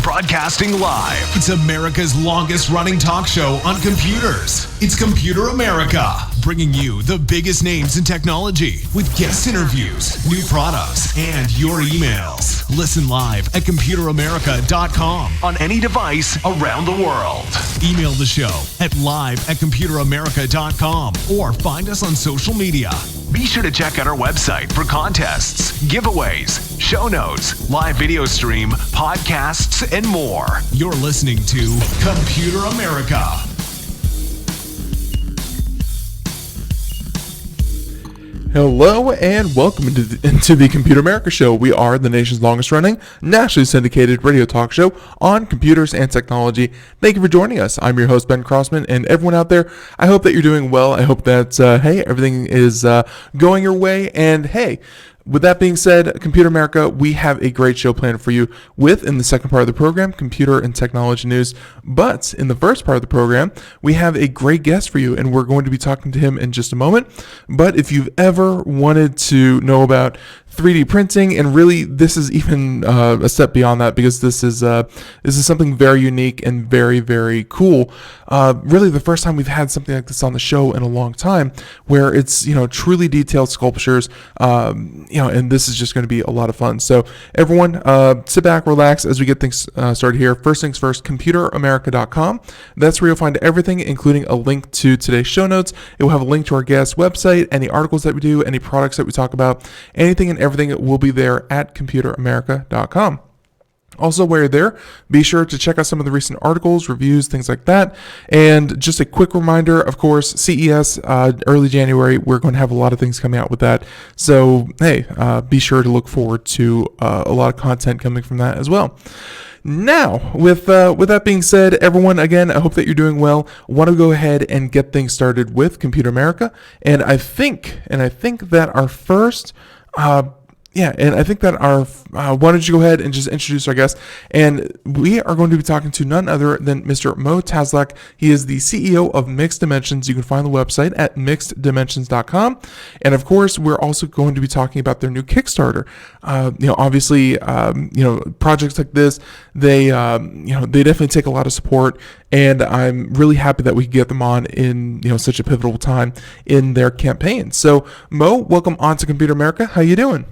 Broadcasting live. It's America's longest running talk show on computers. It's Computer America, bringing you the biggest names in technology with guest interviews, new products, and your emails. Listen live at computeramerica.com on any device around the world. Email the show at live@computeramerica.com or find us on social media. Be sure to check out our website for contests, giveaways, show notes, live video stream, podcasts, and more. You're listening to Computer America. Hello and welcome into the Computer America Show. We are the nation's longest running, nationally syndicated radio talk show on computers and technology. Thank you for joining us. I'm your host, Ben Crossman, and everyone out there, I hope that you're doing well. I hope that, everything is going your way. And hey, with that being said, Computer America, we have a great show planned for you in the second part of the program, computer and technology news. But in the first part of the program, we have a great guest for you, and we're going to be talking to him in just a moment. But if you've ever wanted to know about 3D printing, and really this is even a step beyond that, because this is something very unique and very, very cool. Really the first time we've had something like this on the show in a long time, where it's, truly detailed sculptures, and this is just going to be a lot of fun. So everyone, sit back, relax as we get things started here. First things first, computeramerica.com. That's where you'll find everything, including a link to today's show notes. It will have a link to our guest website, any articles that we do, any products that we talk about, anything and everything will be there at computeramerica.com. Also, while you're there, be sure to check out some of the recent articles, reviews, things like that. And just a quick reminder, of course, CES, early January, we're going to have a lot of things coming out with that. So, hey, be sure to look forward to a lot of content coming from that as well. Now, with that being said, everyone, again, I hope that you're doing well. Want to go ahead and get things started with Computer America. And I think that our first... why don't you go ahead and just introduce our guest? And we are going to be talking to none other than Mr. Mo Taslaq. He is the CEO of Mixed Dimensions. You can find the website at mixeddimensions.com. And of course, we're also going to be talking about their new Kickstarter. Obviously, projects like this, they definitely take a lot of support. And I'm really happy that we get them on in, such a pivotal time in their campaign. So Mo, welcome on to Computer America. How you doing?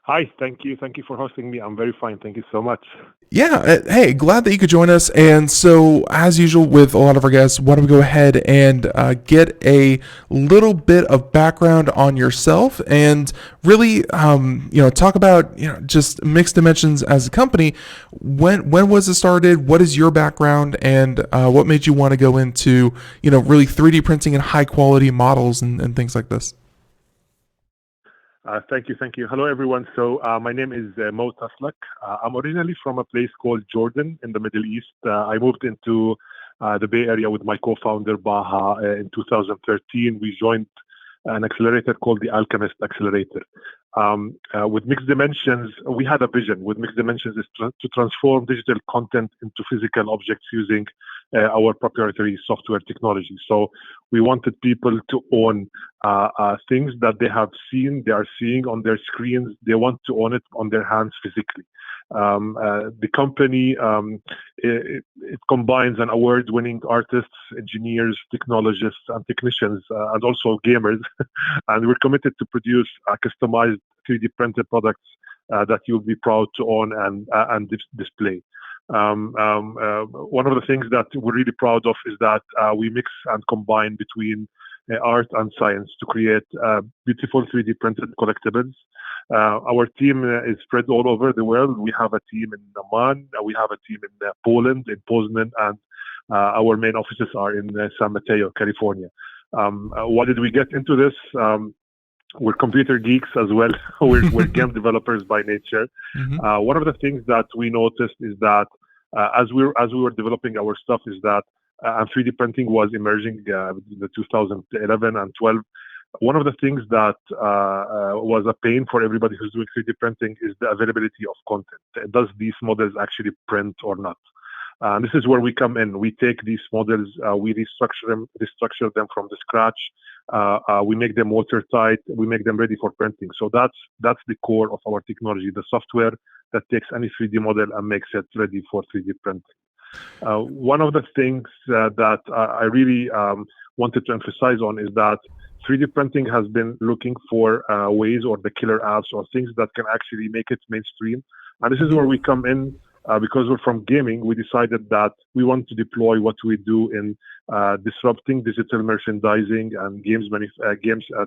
Hi, thank you for hosting me. I'm very fine. Thank you so much. Yeah, hey, glad that you could join us. And so, as usual with a lot of our guests, why don't we go ahead and get a little bit of background on yourself and really, talk about, just Mixed Dimensions as a company. When was it started? What is your background? And what made you want to go into, really 3D printing and high quality models and things like this? Thank you. Hello, everyone. So my name is Mo Taslaq. I'm originally from a place called Jordan in the Middle East. I moved into the Bay Area with my co-founder, Baha, in 2013. We joined an accelerator called the Alchemist Accelerator. With Mixed Dimensions, we had a vision. With Mixed Dimensions is to transform digital content into physical objects using our proprietary software technology. So we wanted people to own things that they are seeing on their screens. They want to own it on their hands physically. The company, it combines an award-winning artists, engineers, technologists, and technicians, and also gamers. And we're committed to produce customized 3D printed products that you'll be proud to own and display. One of the things that we're really proud of is that we mix and combine between art and science to create beautiful 3D printed collectibles. Our team is spread all over the world. We have a team in Amman, we have a team in Poland, in Poznan, and our main offices are in San Mateo, California. Why did we get into this? We're computer geeks as well. We're game developers by nature. One of the things that we noticed is that as we were developing our stuff is that and 3D printing was emerging in the 2011 and 12. One of the things that was a pain for everybody who's doing 3D printing is the availability of content. Does these models actually print or not? This is where we come in. We take these models, we restructure them from the scratch. We make them watertight. We make them ready for printing. So that's the core of our technology, the software that takes any 3D model and makes it ready for 3D printing. One of the things that I really wanted to emphasize on is that 3D printing has been looking for ways or the killer apps or things that can actually make it mainstream. And this is where we come in because we're from gaming. We decided that we want to deploy what we do in disrupting digital merchandising and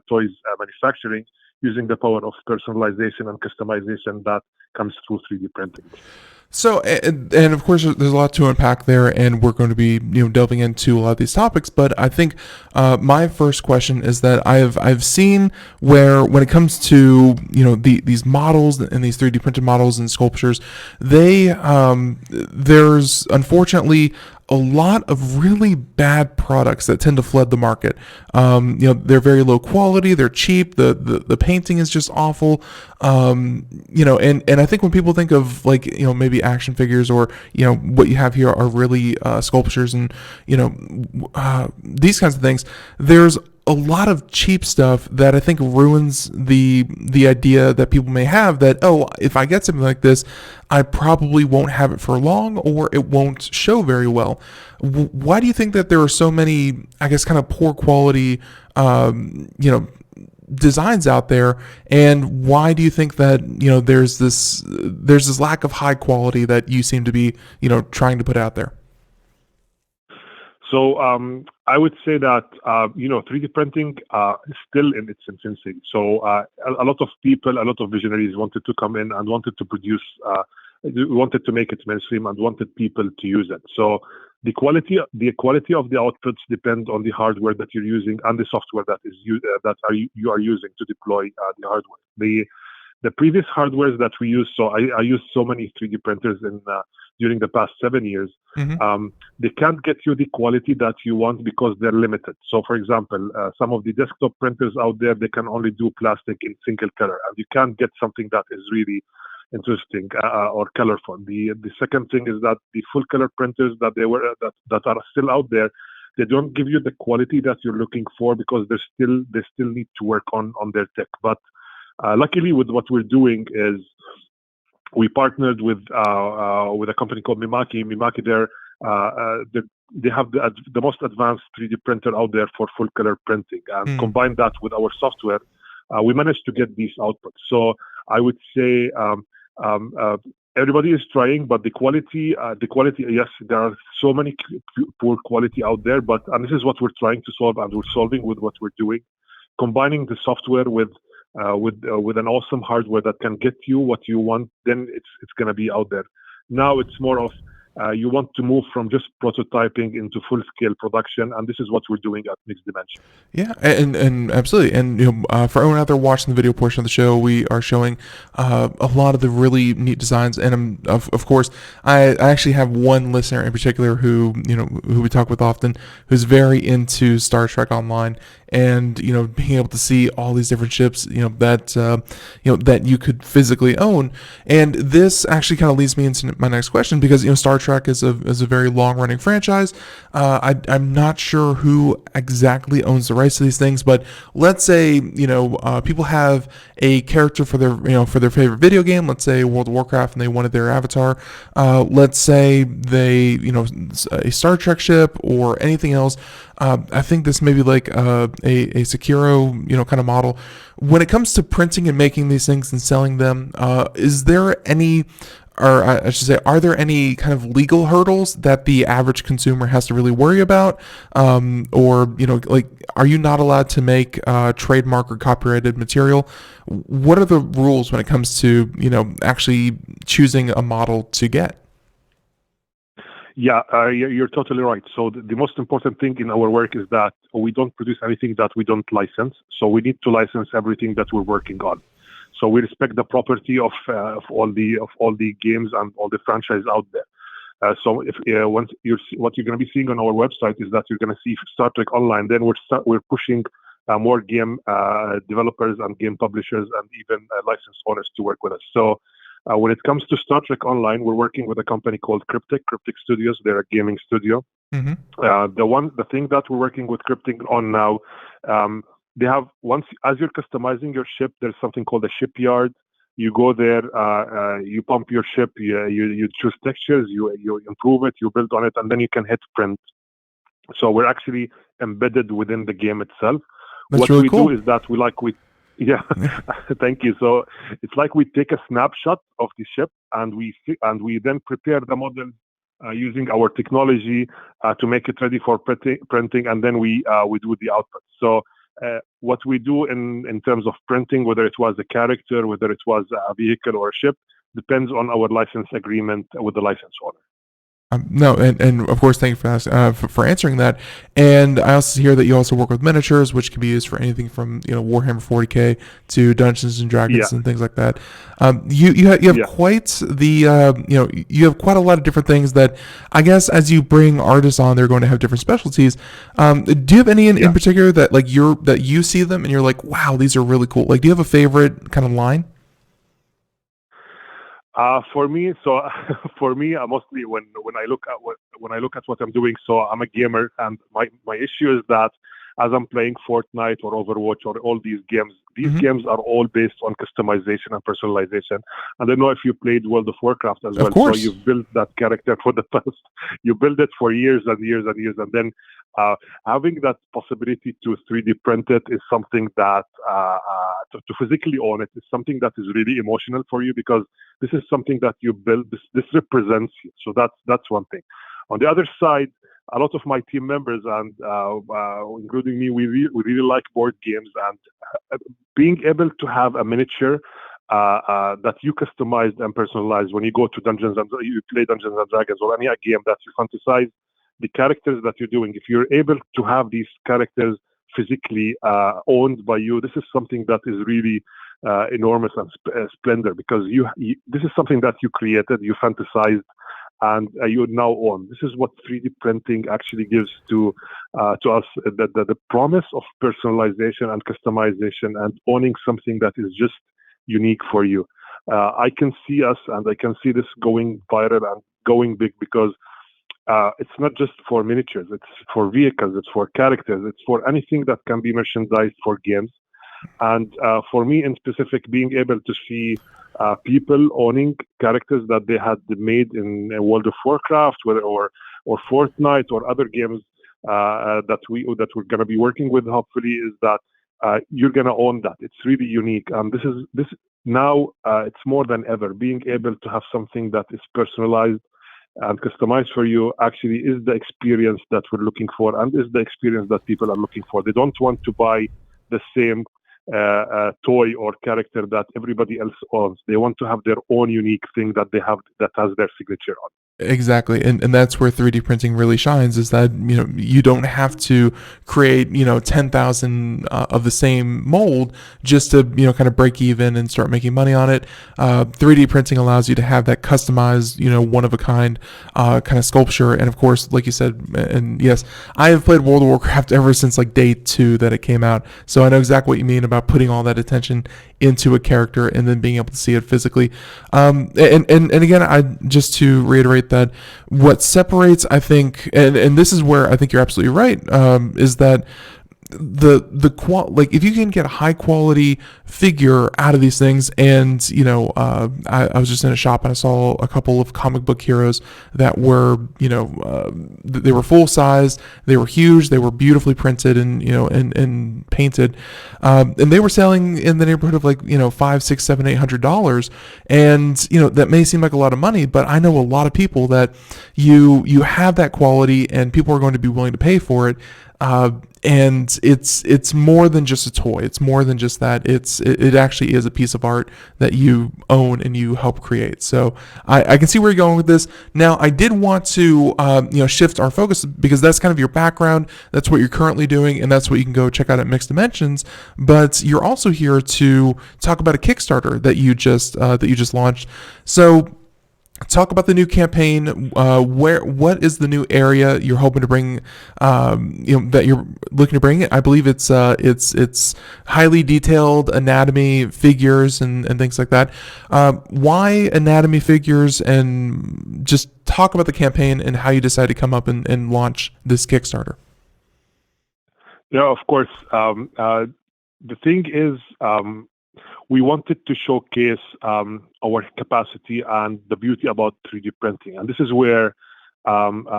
toys manufacturing using the power of personalization and customization that comes through 3D printing. So, and of course, there's a lot to unpack there, and we're going to be delving into a lot of these topics. But I think my first question is that I've seen where when it comes to these models and these 3D printed models and sculptures, there's unfortunately a lot of really bad products that tend to flood the market. They're very low quality, they're cheap, the painting is just awful. And I think when people think of maybe action figures or what you have here are really sculptures and these kinds of things, there's a lot of cheap stuff that I think ruins the idea that people may have that, if I get something like this, I probably won't have it for long or it won't show very well. Why do you think that there are so many, I guess, kind of poor quality, designs out there, and why do you think that there's this lack of high quality that you seem to be trying to put out there? So I would say that 3D printing is still in its infancy. So a lot of people, a lot of visionaries wanted to come in and wanted to produce, wanted to make it mainstream and wanted people to use it. So the quality of the outputs depend on the hardware that you're using and the software that you are using to deploy the hardware. The previous hardwares that we use, so I used so many 3D printers during the past 7 years. They can't get you the quality that you want because they're limited. So, for example, some of the desktop printers out there, they can only do plastic in single color, and you can't get something that is really interesting or colorful. The second thing is that the full color printers that are still out there, they don't give you the quality that you're looking for because they still need to work on their tech. But luckily, with what we're doing is we partnered with a company called Mimaki. Mimaki, they have the most advanced 3D printer out there for full color printing, and combine that with our software, we managed to get these outputs. So I would say everybody is trying, but the quality, yes, there are so many poor quality out there, and this is what we're trying to solve, and we're solving with what we're doing, combining the software with an awesome hardware that can get you what you want. Then it's going to be out there. Now it's more of you want to move from just prototyping into full-scale production, and this is what we're doing at Mixed Dimension. Yeah, and absolutely. And for everyone out there watching the video portion of the show, we are showing a lot of the really neat designs. And of course, I actually have one listener in particular who we talk with often, who's very into Star Trek Online, and being able to see all these different ships that you could physically own. And this actually kind of leads me into my next question, because Star Trek is a very long running franchise. I'm not sure who exactly owns the rights to these things, but let's say people have a character for their favorite video game. Let's say World of Warcraft, and they wanted their avatar. Let's say they a Star Trek ship or anything else. I think this may be like a Sekiro kind of model. When it comes to printing and making these things and selling them, is there any or I should say, are there any kind of legal hurdles that the average consumer has to really worry about? Or, like, are you not allowed to make trademark or copyrighted material? What are the rules when it comes to, actually choosing a model to get? Yeah, you're totally right. So the most important thing in our work is that we don't produce anything that we don't license. So we need to license everything that we're working on. So we respect the property of all the games and all the franchise out there. So if once what you're going to be seeing on our website is that you're going to see Star Trek Online. Then we're pushing more game developers and game publishers and even license owners to work with us. So when it comes to Star Trek Online, we're working with a company called Cryptic Studios. They're a gaming studio. Mm-hmm. The thing that we're working with Cryptic on now, they have as you're customizing your ship, there's something called a shipyard. You go there, you pump your ship, you choose textures, you improve it, you build on it, and then you can hit print. So we're actually embedded within the game itself. That's what really we cool. do is that yeah, thank you. So it's like we take a snapshot of the ship and we then prepare the model using our technology to make it ready for printing, and then we do the output. So what we do in terms of printing, whether it was a character, whether it was a vehicle or a ship, depends on our license agreement with the license owner. No, and of course, thank you for answering that. And I also hear that you also work with miniatures, which can be used for anything from Warhammer 40K to Dungeons and Dragons and things like that. You have quite the you have quite a lot of different things that I guess as you bring artists on, they're going to have different specialties. Do you have any in particular that that you see them and you're like, wow, these are really cool? Like, do you have a favorite kind of line? For me, mostly when I look at what I'm doing, so I'm a gamer, and my issue is that as I'm playing Fortnite or Overwatch or all these games games are all based on customization and personalization. And I don't know if you played World of Warcraft as well. Of course. So you've built that character for the past, you build it for years and years and years, and then having that possibility to 3D print it is something that to physically own it is something that is really emotional for you, because this is something that you build. This represents you. So that's one thing. On the other side, a lot of my team members and including me, we really like board games, and being able to have a miniature that you customized and personalized when you go to you play Dungeons and Dragons or any game that you fantasize the characters that you're doing. If you're able to have these characters physically owned by you, this is something that is really enormous and splendor, because this is something that you created, you fantasized, and you now own. This is what 3D printing actually gives to us, the promise of personalization and customization and owning something that is just unique for you. I can see us, and I can see this going viral and going big, because it's not just for miniatures, it's for vehicles, it's for characters, it's for anything that can be merchandised for games. And for me in specific, being able to see people owning characters that they had made in World of Warcraft, or Fortnite or other games that we're going to be working with, hopefully, is that you're going to own that. It's really unique. This now it's more than ever. Being able to have something that is personalized and customized for you actually is the experience that we're looking for, and is the experience that people are looking for. They don't want to buy the same toy or character that everybody else owns. They want to have their own unique thing that they have that has their signature on. Exactly. And that's where 3D printing really shines, is that, you don't have to create, 10,000 of the same mold just to, kind of break even and start making money on it. 3D printing allows you to have that customized, one of a kind of sculpture. And of course, like you said, and yes, I have played World of Warcraft ever since like day 2 that it came out. So I know exactly what you mean about putting all that attention into a character and then being able to see it physically. And again, I just to reiterate that what separates, I think, and this is where I think you're absolutely right, is that like if you can get a high quality figure out of these things, and I was just in a shop and I saw a couple of comic book heroes that were they were full size, they were huge, they were beautifully printed and painted, and they were selling in the neighborhood of like $500, $600, $700, $800, and that may seem like a lot of money, but I know a lot of people that you have that quality and people are going to be willing to pay for it. And it's more than just a toy. It's more than just that. It actually is a piece of art that you own and you help create. So I can see where you're going with this. Now, I did want to shift our focus, because that's kind of your background. That's what you're currently doing, and that's what you can go check out at Mixed Dimensions. But you're also here to talk about a Kickstarter that you just launched. So talk about the new campaign. What is the new area you're hoping to bring? That you're looking to bring. I believe it's highly detailed anatomy figures and things like that. Why anatomy figures? And just talk about the campaign and how you decided to come up and launch this Kickstarter. Yeah, of course. The thing is, we wanted to showcase our capacity and the beauty about 3D printing, and this is where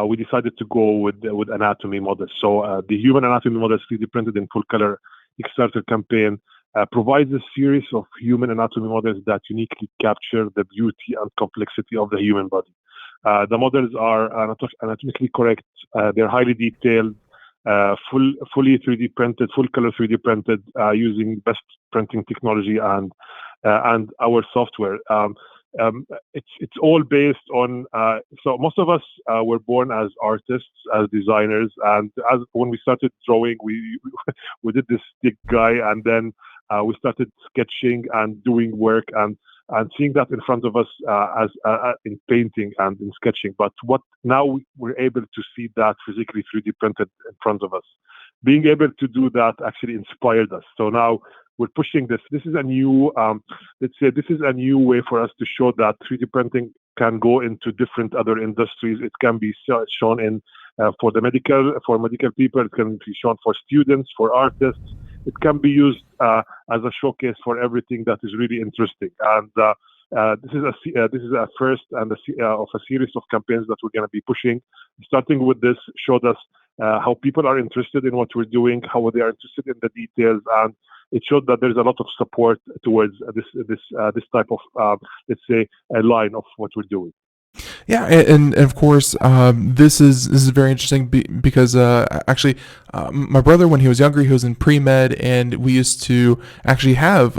we decided to go with anatomy models. So the human anatomy models 3D printed in full color Kickstarter campaign provides a series of human anatomy models that uniquely capture the beauty and complexity of the human body. The models are anatomically correct. They're highly detailed. Fully 3D printed, full color 3D printed, using best printing technology and our software. It's all based on. So most of us were born as artists, as designers, and when we started drawing, we did this stick guy, and then we started sketching and doing work and seeing that in front of us as in painting and in sketching. But what now we're able to see that physically 3D printed in front of us. Being able to do that actually inspired us. So now we're pushing this. This is a new, let's say, this is a new way for us to show that 3D printing can go into different other industries. It can be shown in for medical people. It can be shown for students, for artists. It can be used as a showcase for everything that is really interesting. And this is a first and of a series of campaigns that we're going to be pushing. Starting with this, showed us how people are interested in what we're doing, how they are interested in the details, and it showed that there's a lot of support towards this type of let's say a line of what we're doing. Yeah, and of course, this is very interesting because actually, my brother, when he was younger, he was in pre-med, and we used to actually have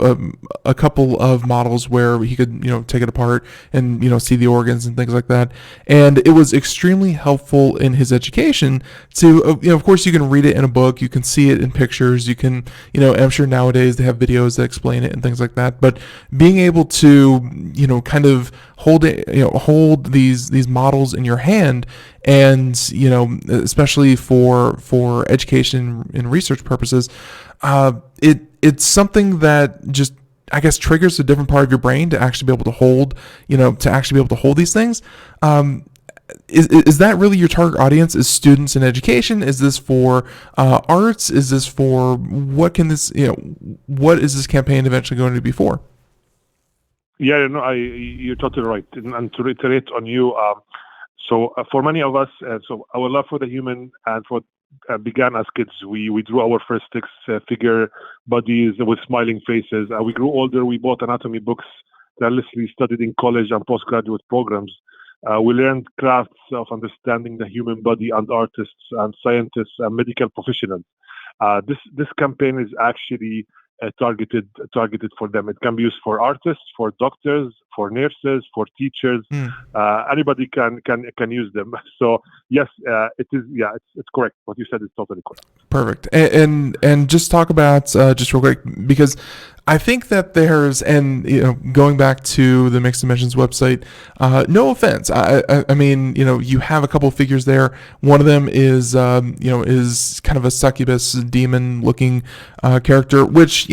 a couple of models where he could take it apart and see the organs and things like that, and it was extremely helpful in his education to of course you can read it in a book, you can see it in pictures, you can I'm sure nowadays they have videos that explain it and things like that, but being able to kind of hold these models in your hand, and especially for education and research purposes, it's something that just, I guess, triggers a different part of your brain to actually be able to hold these things. Is that really your target audience? Is students in education? Is this for arts? Is this for what is this campaign eventually going to be for? Yeah, you're totally right. And to reiterate on you, so for many of us, so our love for the human and for began as kids. We drew our first six figure bodies with smiling faces. We grew older. We bought anatomy books, tirelessly studied in college and postgraduate programs. We learned crafts of understanding the human body, and artists and scientists and medical professionals. This campaign is actually targeted for them. It can be used for artists, for doctors, for nurses, for teachers. Anybody can use them. So yes, it is. Yeah, it's correct. What you said is totally correct. Perfect. And just talk about just real quick, because I think that there's, and going back to the Mixed Dimensions website, no offense, I mean, you have a couple of figures there. One of them is is kind of a succubus demon looking character, which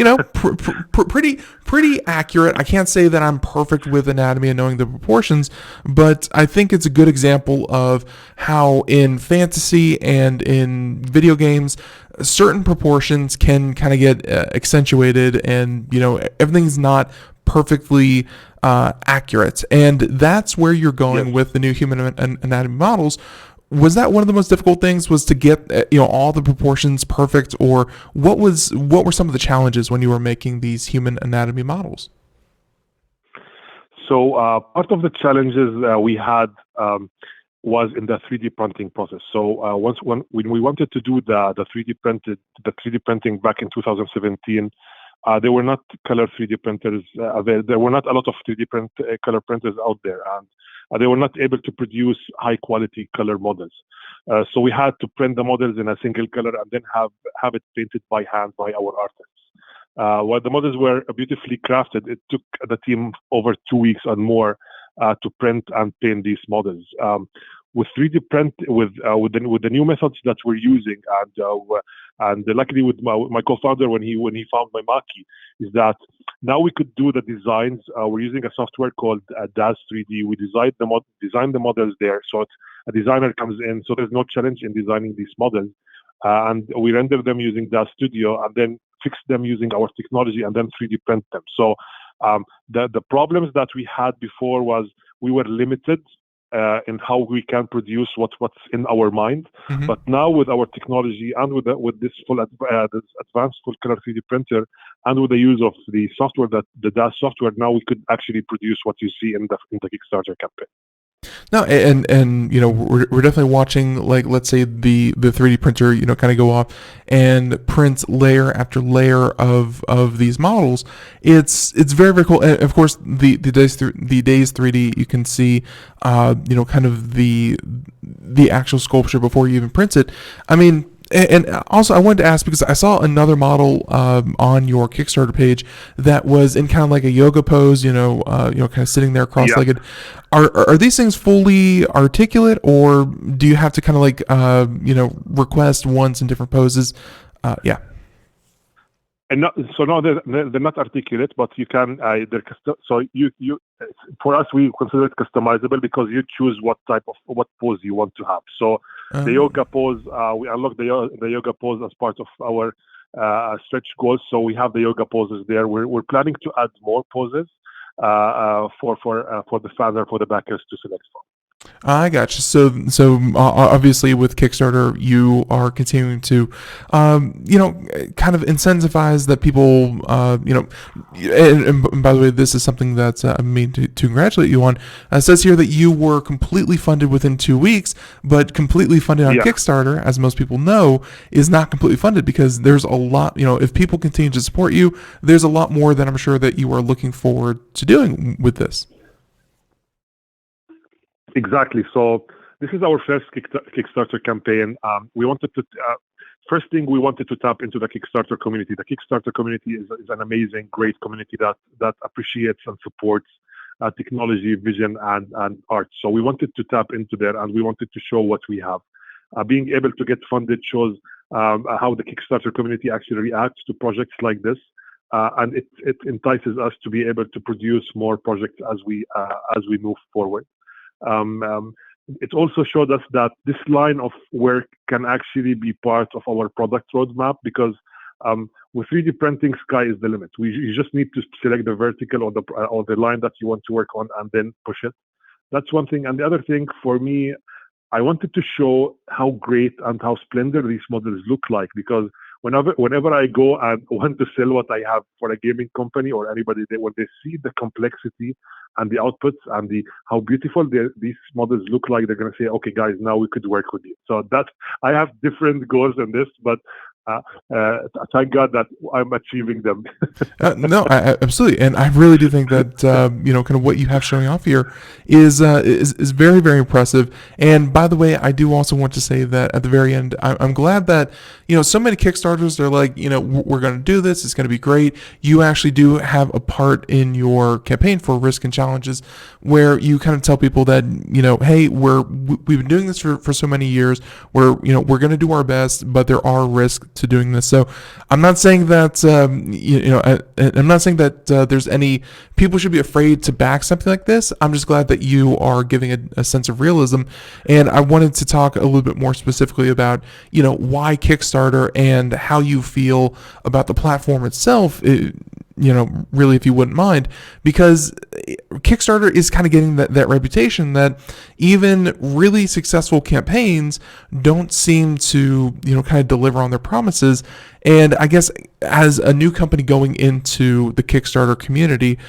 pretty pretty accurate. I can't say that I'm perfect with anatomy and knowing the proportions, but I think it's a good example of how in fantasy and in video games, certain proportions can kind of get accentuated, and everything's not perfectly accurate, and that's where you're going with the new human anatomy models. Was that one of the most difficult things, was to get all the proportions perfect, or what were some of the challenges when you were making these human anatomy models? So part of the challenges we had was in the 3D printing process. So when we wanted to do the 3D printing back in 2017, there were not color 3D printers available. There were not a lot of 3D color printers out there, and they were not able to produce high quality color models. So we had to print the models in a single color and then have it painted by hand by our artists. While the models were beautifully crafted, it took the team over 2 weeks and more to print and paint these models. With 3D print, with the new methods that we're using, and luckily with my co-founder when he found my Maki, is that now we could do the designs. We're using a software called DAZ 3D. We design the models there, so a designer comes in, so there's no challenge in designing these models, and we render them using DAZ Studio, and then fix them using our technology, and then 3D print them. So the problems that we had before was we were limited in how we can produce what's in our mind. Mm-hmm. But now with our technology and with this this advanced full color 3D printer, and with the use of the software, the DAS software, now we could actually produce what you see in the Kickstarter campaign. No, and we're definitely watching, like, let's say the 3D printer kind of go off and print layer after layer of these models. It's very, very cool. And of course the Days 3D, you can see kind of the actual sculpture before you even print it. I mean, and also I wanted to ask, because I saw another model on your Kickstarter page that was in kind of like a yoga pose, kind of sitting there cross-legged. Yeah. Are these things fully articulate, or do you have to kind of like request once in different poses? Yeah. And no, they're not articulate, but you can. For us, we consider it customizable because you choose what pose you want to have. So the yoga pose, we unlock the yoga pose as part of our stretch goals. So we have the yoga poses there. We're planning to add more poses for the fans or for the backers to select from. I gotcha. So obviously with Kickstarter, you are continuing to, kind of incentivize that people, and by the way, this is something that I mean to congratulate you on. It says here that you were completely funded within 2 weeks, but completely funded on Kickstarter, as most people know, is not completely funded, because there's a lot, if people continue to support you, there's a lot more that I'm sure that you are looking forward to doing with this. Exactly. So this is our first Kickstarter campaign. We wanted to first thing we wanted to tap into the Kickstarter community. The Kickstarter community is an amazing, great community that appreciates and supports technology, vision, and art. So we wanted to tap into there, and we wanted to show what we have. Being able to get funded shows how the Kickstarter community actually reacts to projects like this, and it entices us to be able to produce more projects as we move forward. It also showed us that this line of work can actually be part of our product roadmap, because with 3D printing, sky is the limit. You just need to select the vertical or the line that you want to work on, and then push it. That's one thing. And the other thing for me, I wanted to show how great and how splendid these models look like, because whenever I go and want to sell what I have for a gaming company or anybody, when they see the complexity and the outputs and how beautiful these models look like, they're going to say, okay, guys, now we could work with you. So I have different goals in this, but thank God that I'm achieving them. No, absolutely, and I really do think that kind of what you have showing off here is very, very impressive. And by the way, I do also want to say that at the very end, I'm glad that so many Kickstarters, they're like, we're going to do this, it's going to be great. You actually do have a part in your campaign for risk and challenges, where you kind of tell people that hey, we've been doing this for so many years. We're going to do our best, but there are risks to doing this. So I'm not saying that I'm not saying that there's any people should be afraid to back something like this. I'm just glad that you are giving a sense of realism, and I wanted to talk a little bit more specifically about why Kickstarter and how you feel about the platform itself. Really, if you wouldn't mind, because Kickstarter is kind of getting that reputation that even really successful campaigns don't seem to, kind of deliver on their promises. And I guess as a new company going into the Kickstarter community,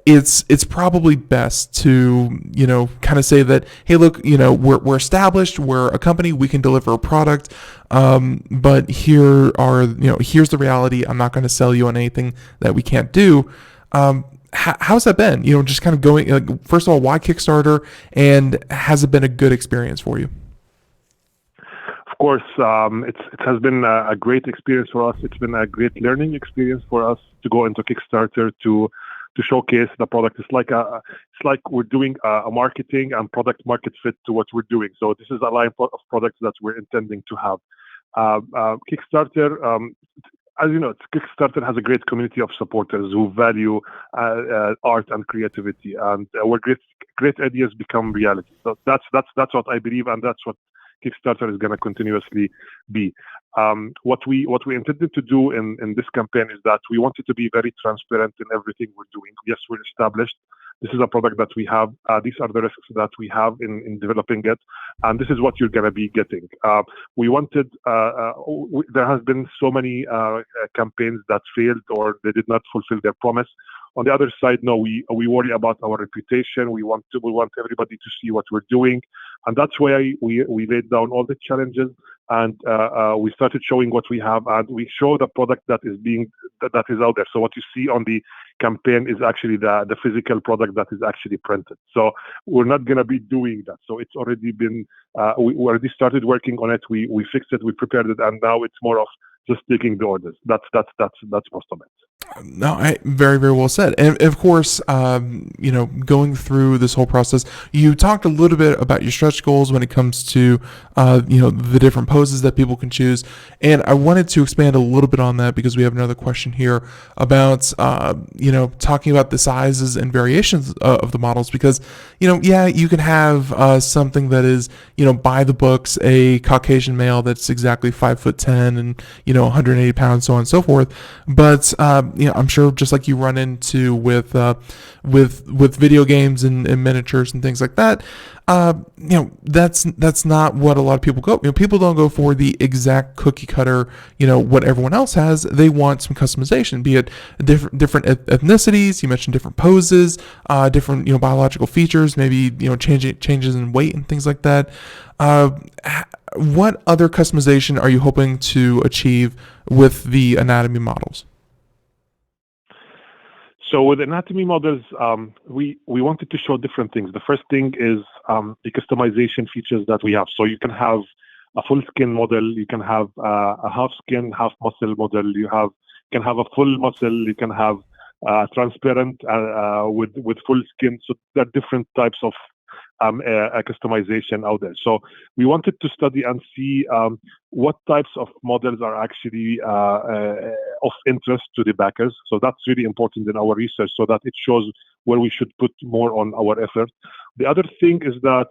it's probably best to kind of say that, hey, look, we're established, we're a company, we can deliver a product, but here's the reality. I'm not going to sell you on anything that we can't do. How's that been? Just kind of going. First of all, why Kickstarter, and has it been a good experience for you? Of course, it has been a great experience for us. It's been a great learning experience for us to go into Kickstarter to showcase the product. It's like we're doing a marketing and product market fit to what we're doing. So this is a line of products that we're intending to have. Kickstarter, as you know, Kickstarter has a great community of supporters who value art and creativity, and where great ideas become reality. So that's what I believe, and that's what Kickstarter is going to continuously be. What we intended to do in this campaign is that we wanted to be very transparent in everything we're doing. Yes, we're established. This is a product that we have. These are the risks that we have in developing it, and this is what you're going to be getting. We wanted. There has been so many campaigns that failed or they did not fulfill their promise. On the other side, no, we worry about our reputation. We want everybody to see what we're doing, and that's why we laid down all the challenges, and we started showing what we have, and we show the product that is out there. So what you see on the campaign is actually the physical product that is actually printed. So we're not going to be doing that. So it's already been we already started working on it. We fixed it, we prepared it, and now it's more of just taking the orders. That's most of it. No, very, very well said. And of course, going through this whole process, you talked a little bit about your stretch goals when it comes to, the different poses that people can choose. And I wanted to expand a little bit on that because we have another question here about, talking about the sizes and variations of the models. Because, you can have something that is, by the books, a Caucasian male that's exactly 5'10" and 180 pounds, so on and so forth. But I'm sure just like you run into with video games and miniatures and things like that, that's not what a lot of people go. People don't go for the exact cookie cutter, what everyone else has. They want some customization, be it different ethnicities. You mentioned different poses, different biological features, maybe changes in weight and things like that. What other customization are you hoping to achieve with the anatomy models? So with anatomy models, we wanted to show different things. The first thing is the customization features that we have. So you can have a full skin model, you can have a half skin, half muscle model, can have a full muscle, you can have transparent with full skin. So there are different types of customization out there. So we wanted to study and see what types of models are actually of interest to the backers. So that's really important in our research, so that it shows where we should put more on our effort. The other thing is that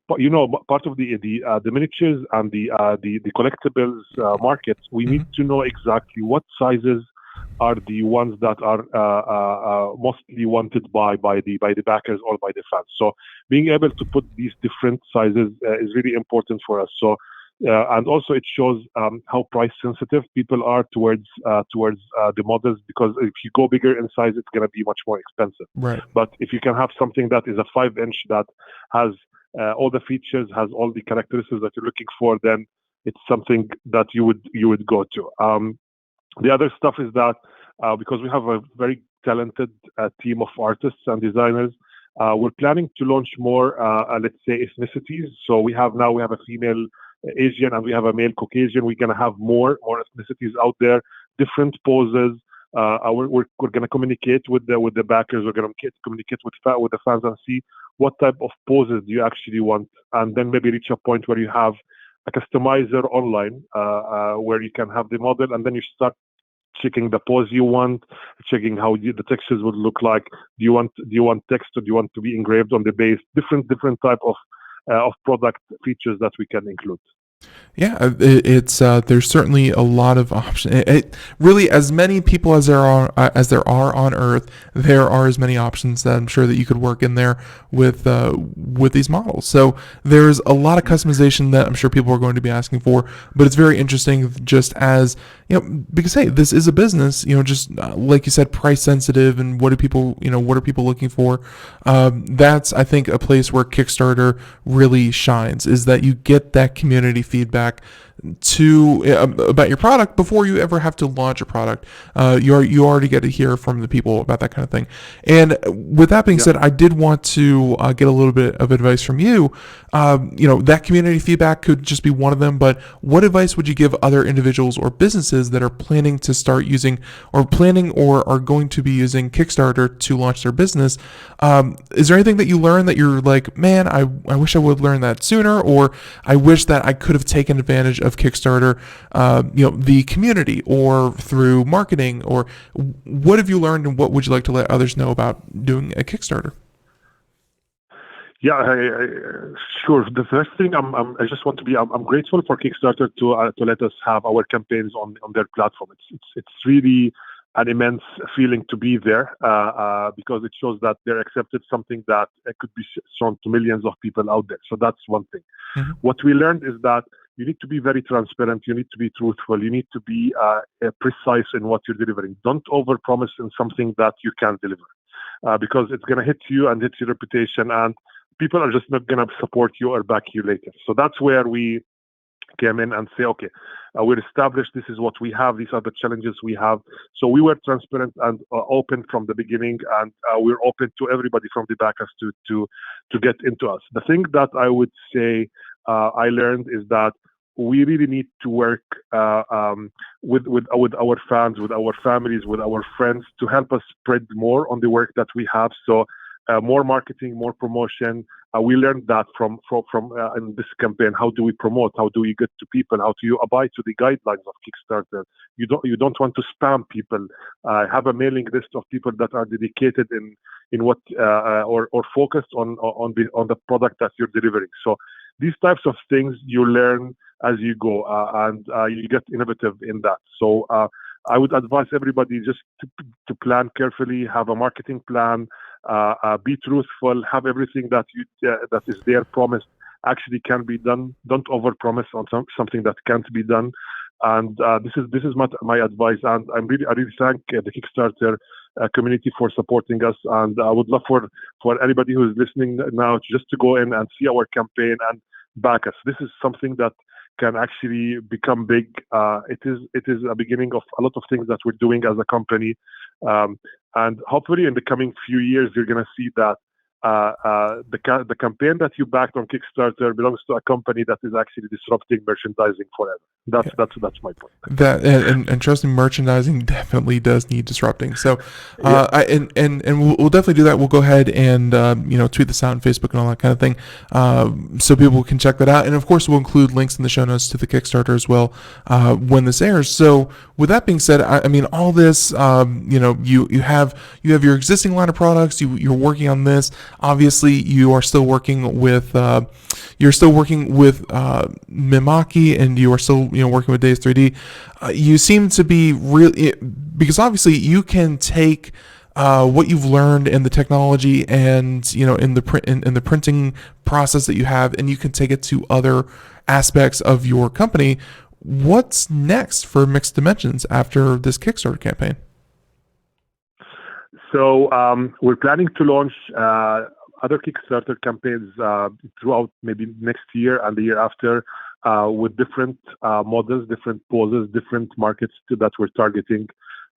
part of the miniatures and the collectibles markets, we need to know exactly what sizes are the ones that are mostly wanted by the backers or by the fans. So being able to put these different sizes is really important for us. So and also it shows how price sensitive people are towards the models, because if you go bigger in size, it's going to be much more expensive. Right. But if you can have something that is a 5-inch that has all the features, has all the characteristics that you're looking for, then it's something that you would go to. The other stuff is that because we have a very talented team of artists and designers, we're planning to launch more, let's say, ethnicities. So we have a female Asian and we have a male Caucasian. We're going to have more ethnicities out there, different poses. We're going to communicate with the backers. We're going to communicate with the fans and see what type of poses do you actually want, and then maybe reach a point where you have customizer online where you can have the model, and then you start checking the pose you want, checking how the textures would look like. Do you want text, or do you want to be engraved on the base? Different type of product features that we can include. Yeah, it's there's certainly a lot of options. Really, as many people as there are on Earth, there are as many options that I'm sure that you could work in there with these models. So there's a lot of customization that I'm sure people are going to be asking for. But it's very interesting, just as because hey, this is a business. Just like you said, price sensitive, and what are people looking for? That's, I think, a place where Kickstarter really shines, is that you get that community feedback about your product before you ever have to launch a product. You already get to hear from the people about that kind of thing. And with that being said, I did want to get a little bit of advice from you. That community feedback could just be one of them, but what advice would you give other individuals or businesses that are planning to start using, or planning, or are going to be using Kickstarter to launch their business? Is there anything that you learned that you're like, man, I wish I would learn that sooner, or I wish that I could have taken advantage of Kickstarter, the community, or through marketing? Or what have you learned, and what would you like to let others know about doing a Kickstarter? Yeah, sure. The first thing, I just want to be, I'm grateful for Kickstarter to let us have our campaigns on their platform. It's really an immense feeling to be there because it shows that they're accepted something that could be shown to millions of people out there. So that's one thing. Mm-hmm. What we learned is that you need to be very transparent. You need to be truthful. You need to be precise in what you're delivering. Don't overpromise in something that you can't deliver because it's going to hit you and hit your reputation, and people are just not going to support you or back you later. So that's where we came in and say, okay, we're established. This is what we have. These are the challenges we have. So we were transparent and open from the beginning, and we're open to everybody from the backers to get into us. The thing that I would say I learned is that we really need to work with our fans, with our families, with our friends to help us spread more on the work that we have. So more marketing, more promotion. We learned that from in this campaign. How do we promote? How do we get to people? How do you abide to the guidelines of Kickstarter? You don't want to spam people. Have a mailing list of people that are dedicated in what or focused on the product that you're delivering. So these types of things you learn as you go, and you get innovative in that. So I would advise everybody just to plan carefully, have a marketing plan, be truthful, have everything that is there promised actually can be done. Don't overpromise on something that can't be done. And this is my advice. And I really thank the Kickstarter community for supporting us. And I would love for anybody who is listening now just to go in and see our campaign and back us. This is something that can actually become big. It is a beginning of a lot of things that we're doing as a company, and hopefully in the coming few years you're going to see that the campaign that you backed on Kickstarter belongs to a company that is actually disrupting merchandising forever. That's my point. That and trust me, merchandising definitely does need disrupting. So, we'll definitely do that. We'll go ahead and tweet this out on Facebook and all that kind of thing, so people can check that out. And of course, we'll include links in the show notes to the Kickstarter as well when this airs. So, with that being said, I mean, all this, you have your existing line of products. You're working on this. Obviously, you are still working with Mimaki, and you are still working with Days 3D. You seem to be really, because obviously you can take what you've learned in the technology and in the printing process that you have, and you can take it to other aspects of your company. What's next for Mixed Dimensions after this Kickstarter campaign? So we're planning to launch other Kickstarter campaigns throughout maybe next year and the year after with different models, different poses, different markets that we're targeting.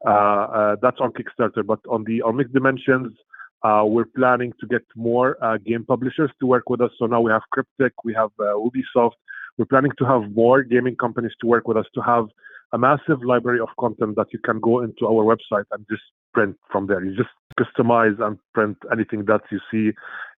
That's on Kickstarter. But on Mixed Dimensions, we're planning to get more game publishers to work with us. So now we have Cryptic, we have Ubisoft. We're planning to have more gaming companies to work with us, to have a massive library of content that you can go into our website and just print from there. You just customize and print anything that you see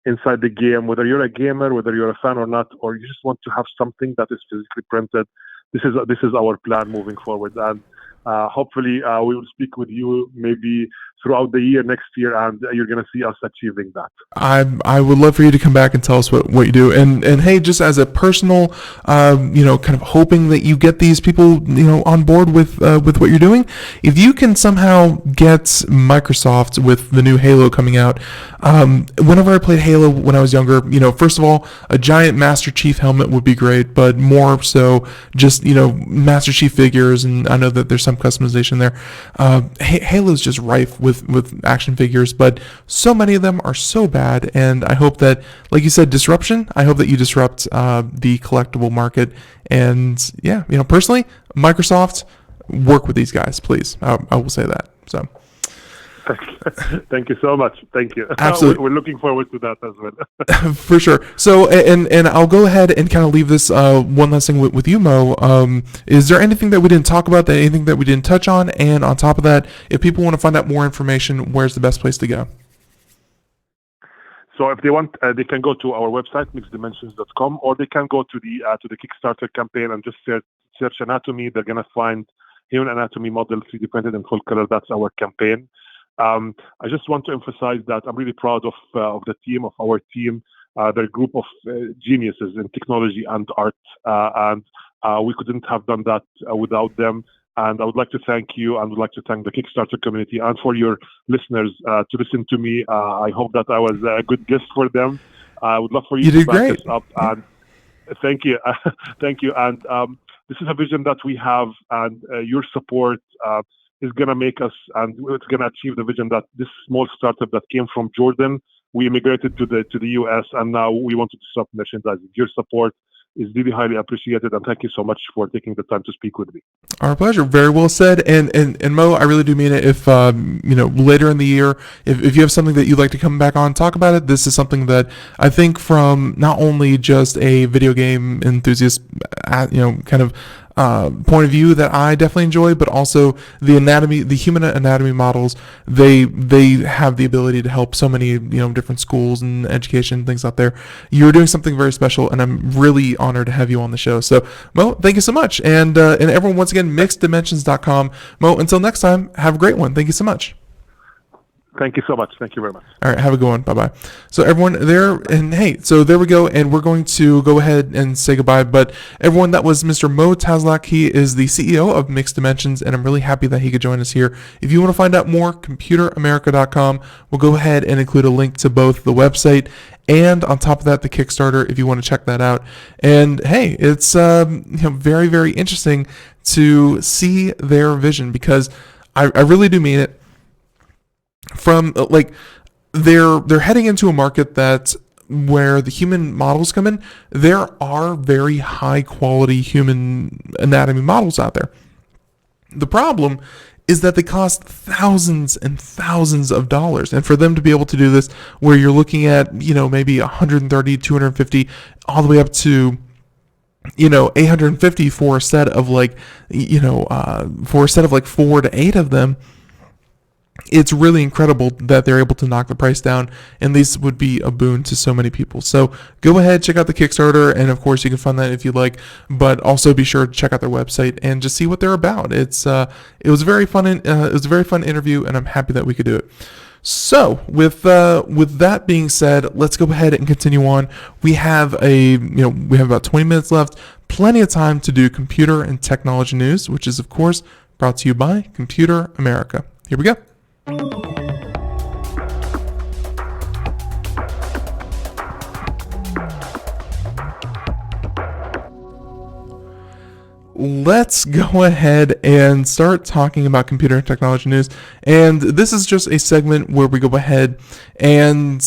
inside the game, whether you're a gamer, whether you're a fan or not, or you just want to have something that is physically printed. This is our plan moving forward, and hopefully we will speak with you maybe throughout the year next year, and you're going to see us achieving that. I would love for you to come back and tell us what you do. And hey, just as a personal, kind of hoping that you get these people, on board with what you're doing. If you can somehow get Microsoft with the new Halo coming out, whenever I played Halo when I was younger, first of all, a giant Master Chief helmet would be great, but more so just, Master Chief figures, and I know that there's some customization there. Halo's just rife with action figures, but so many of them are so bad, and I hope that, like you said, disruption, I hope that you disrupt the collectible market. And yeah, personally, Microsoft, work with these guys, please. I will say that. So thank you so much. Thank you. Absolutely. We're looking forward to that as well. For sure. So, and I'll go ahead and kind of leave this one last thing with you, Mo. Is there anything that we didn't talk about, anything that we didn't touch on? And on top of that, if people want to find out more information, where's the best place to go? So if they want, they can go to our website, mixeddimensions.com, or they can go to the Kickstarter campaign and just search anatomy. They're going to find human anatomy model 3D printed in full color. That's our campaign. I just want to emphasize that I'm really proud of the team, of our team. They're a group of geniuses in technology and art, and we couldn't have done that without them. And I would like to thank you, and would like to thank the Kickstarter community, and for your listeners to listen to me. I hope that I was a good guest for them. I would love for you to back this up. And thank you, thank you. And this is a vision that we have, and your support is going to make us, and it's going to achieve the vision that this small startup that came from Jordan, we immigrated to the US, and now we want to disrupt merchandising. Your support is really highly appreciated, and thank you so much for taking the time to speak with me. Our pleasure. Very well said. And Mo, I really do mean it. If later in the year, if you have something that you'd like to come back on and talk about it, this is something that I think from not only just a video game enthusiast, kind of point of view that I definitely enjoy, but also the human anatomy models, they have the ability to help so many different schools and education things out there. You're doing something very special, and I'm really honored to have you on the show. So Mo, thank you so much, and everyone, once again, mixeddimensions.com. Mo, until next time, have a great one. Thank you so much. Thank you so much. Thank you very much. All right, have a good one. Bye-bye. So everyone there, and hey, so there we go, and we're going to go ahead and say goodbye. But everyone, that was Mr. Mo Taslaq. He is the CEO of Mixed Dimensions, and I'm really happy that he could join us here. If you want to find out more, computeramerica.com. We'll go ahead and include a link to both the website and on top of that, the Kickstarter, if you want to check that out. And hey, it's very, very interesting to see their vision, because I really do mean it. From they're heading into a market that where the human models come in. There are very high quality human anatomy models out there. The problem is that they cost thousands and thousands of dollars, and for them to be able to do this, where you're looking at maybe 130, 250, all the way up to 850 for a set of like 4 to 8 of them. It's really incredible that they're able to knock the price down, and these would be a boon to so many people. So go ahead, check out the Kickstarter, and of course you can fund that if you like, but also be sure to check out their website and just see what they're about. It was a very fun interview, and I'm happy that we could do it. So with that being said, let's go ahead and continue on. We have about 20 minutes left, plenty of time to do computer and technology news, which is of course brought to you by Computer America. Here we go. Let's go ahead and start talking about computer and technology news. And this is just a segment where we go ahead and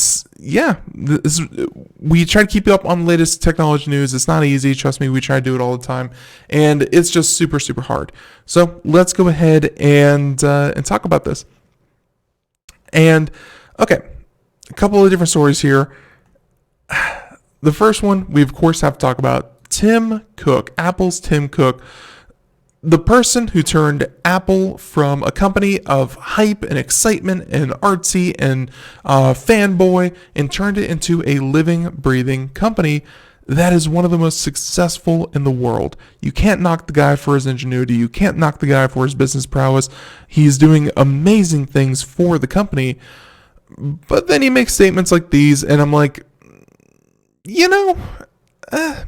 we try to keep you up on the latest technology news. It's not easy. Trust me, we try to do it all the time. And it's just super, super hard. So let's go ahead and talk about this. And okay, a couple of different stories here. The first one, we of course have to talk about Tim Cook, Apple's Tim Cook. the person who turned Apple from a company of hype and excitement and artsy and fanboy and turned it into a living, breathing company that is one of the most successful in the world. You can't knock the guy for his ingenuity. You can't knock the guy for his business prowess. He's doing amazing things for the company. But then he makes statements like these, and I'm like,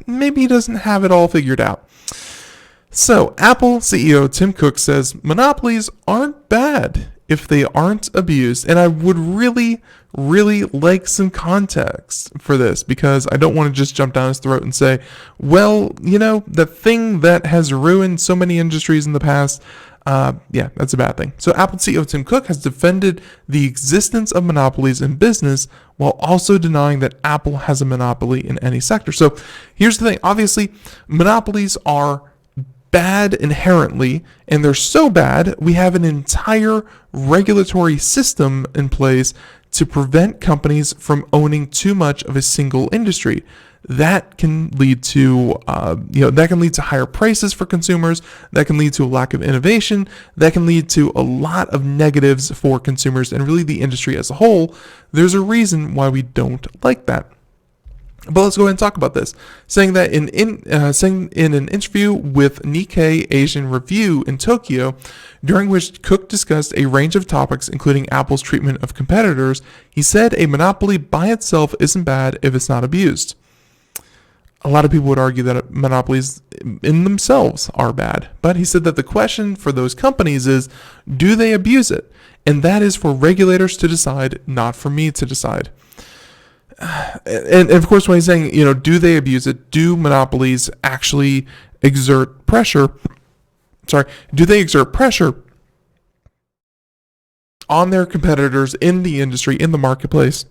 maybe he doesn't have it all figured out. So, Apple CEO Tim Cook says monopolies aren't bad if they aren't abused. And I would really, really like some context for this, because I don't want to just jump down his throat and say, well, the thing that has ruined so many industries in the past, that's a bad thing. So Apple CEO Tim Cook has defended the existence of monopolies in business while also denying that Apple has a monopoly in any sector. So here's the thing. Obviously, monopolies are bad inherently, and they're so bad we have an entire regulatory system in place to prevent companies from owning too much of a single industry. That can lead to higher prices for consumers. That can lead to a lack of innovation. That can lead to a lot of negatives for consumers and really the industry as a whole. There's a reason why we don't like that. But let's go ahead and talk about this. Saying that in an interview with Nikkei Asian Review in Tokyo, during which Cook discussed a range of topics including Apple's treatment of competitors, he said a monopoly by itself isn't bad if it's not abused. A lot of people would argue that monopolies in themselves are bad, but he said that the question for those companies is, do they abuse it? And that is for regulators to decide, not for me to decide. And of course, when he's saying, do they abuse it? Do monopolies actually exert pressure? Do they exert pressure on their competitors in the industry, in the marketplace,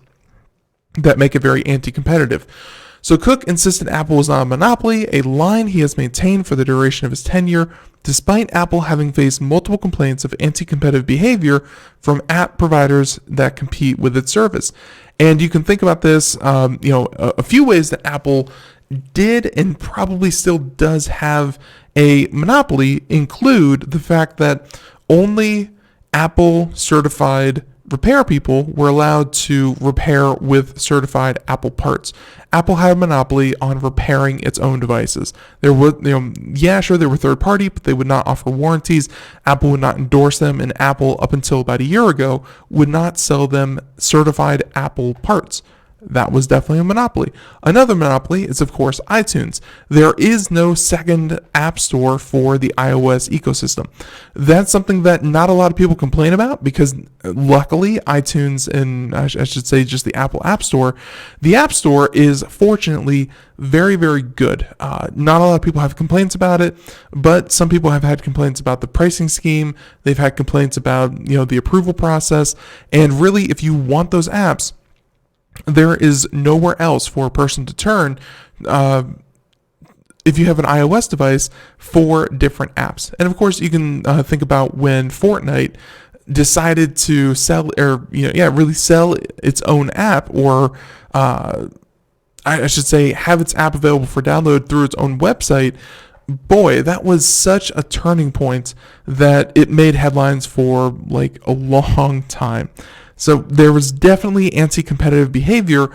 that make it very anti-competitive? So Cook insisted Apple was not a monopoly, a line he has maintained for the duration of his tenure, despite Apple having faced multiple complaints of anti-competitive behavior from app providers that compete with its service. And you can think about this, a few ways that Apple did and probably still does have a monopoly include the fact that only Apple certified repair people were allowed to repair with certified Apple parts. Apple had a monopoly on repairing its own devices. There were, there were third party, but they would not offer warranties. Apple would not endorse them, and Apple, up until about a year ago, would not sell them certified Apple parts. That was definitely a monopoly. Another monopoly is, of course, iTunes. There is no second app store for the iOS ecosystem. That's something that not a lot of people complain about, because luckily iTunes, and I should say just the Apple App Store, the App Store is fortunately very, very good. Not a lot of people have complaints about it, but some people have had complaints about the pricing scheme. They've had complaints about, the approval process. And really, if you want those apps, there is nowhere else for a person to turn if you have an iOS device for different apps. And of course, you can think about when Fortnite decided to really sell its own app, or I should say have its app available for download through its own website. Boy, that was such a turning point that it made headlines for like a long time. So there was definitely anti-competitive behavior,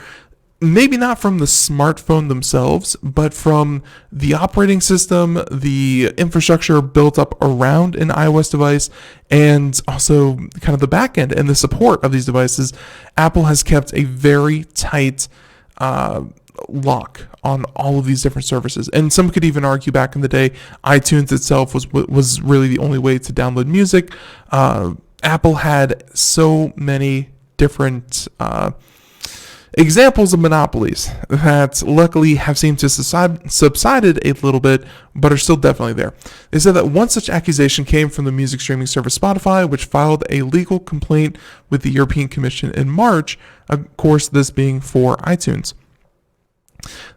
maybe not from the smartphone themselves, but from the operating system, the infrastructure built up around an iOS device, and also kind of the back end and the support of these devices. Apple has kept a very tight lock on all of these different services. And some could even argue back in the day, iTunes itself was really the only way to download music. Apple had so many different examples of monopolies that luckily have seemed to subsided a little bit, but are still definitely there. They said that one such accusation came from the music streaming service Spotify, which filed a legal complaint with the European Commission in March, of course this being for iTunes.